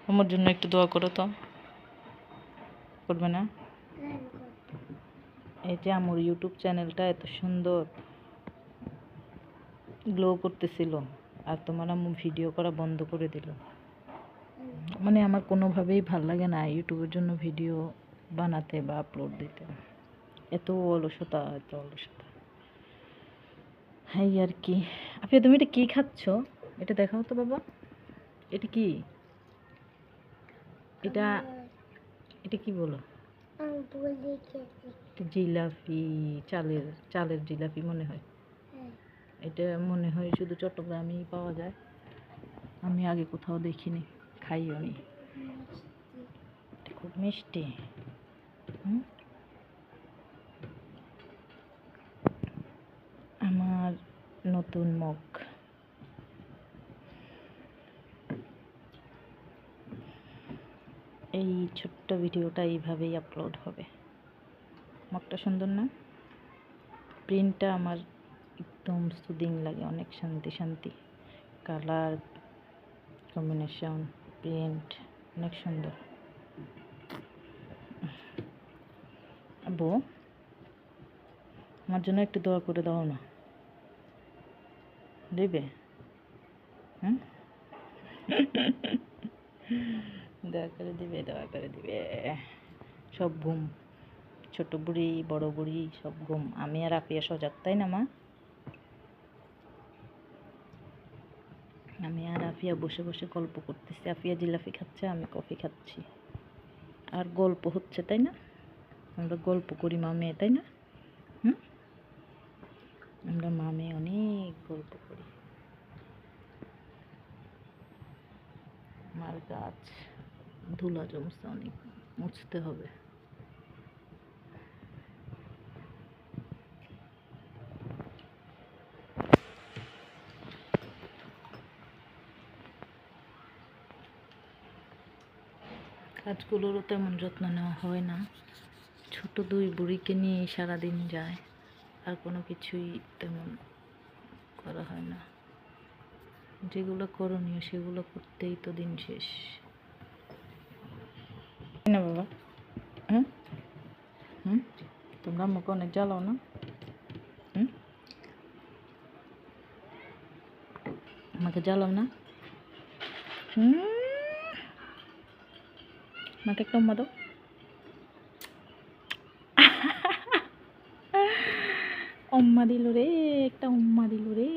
আমার জন্য একটু দোয়া করো তো, করবে না? এই যে আমার ইউটিউব চ্যানেলটা এত সুন্দর গ্লো করতেছিল, আর তোমার আম্মু ভিডিও করা বন্ধ করে দিল। মানে আমার কোনোভাবেই ভাল লাগে না ইউটিউবের জন্য ভিডিও বানাতে বা আপলোড দিতে। এত অলসতা, এত অলসতা। হ্যাঁ আর কি। আপনি তুমি এটা কি খাচ্ছ? এটা দেখাও তো বাবা, এটা কি? এটা এটা কি বলো? জিলাপি, চালের চালের জিলাপি মনে হয়। এটা মনে হয় শুধু চট্টগ্রামেই পাওয়া যায়, আমি আগে কোথাও দেখিনি, খাইও নি। খুব মিষ্টি। আমার নতুন মগ। এই ছোট্ট ভিডিওটা এইভাবেই আপলোড হবে। মগটা সুন্দর না? প্রিন্টটা আমার একদম সুদিং লাগে, অনেক শান্তি শান্তি। কালার কম্বিনেশন, প্রিন্ট অনেক সুন্দর। আব্বু, আমার জন্য একটু দোয়া করে দাও না, দেবে? হুম, দোয়া করে দিবে, দোয়া করে দিবে। সব ঘুম, ছোট বুড়ি বড় বুড়ি সব ঘুম, আমি আর আফিয়া সজাগ, তাই না মা? আমি আর আফিয়া বসে বসে গল্প করতেছি, আফিয়া জিলাপি খাচ্ছে, আমি কফি খাচ্ছি, আর গল্প হচ্ছে, তাই না? আমরা গল্প করি মা মেয়ে, তাই না? হুম, আমরা মা মেয়ে অনেক গল্প করি। আমার গাছ ধুলা জমছে, অনেক মুছতে হবে। গাছগুলোরও তেমন যত্ন নেওয়া হয় না, ছোট দুই বুড়িকে নিয়ে সারাদিন যায়, আর কোনো কিছুই তেমন করা হয় না। যেগুলো করণীয় সেগুলো করতেই তো দিন শেষ, না বাবা? হ্যাঁ, হুম, তোমরা আমাকে অনেক জ্বালাও না? হুম, আমাকে জ্বালাও না? হুম, আমাকে একটা উম্মা দাও। উম্মা দিল রে, একটা উম্মা দিল রে।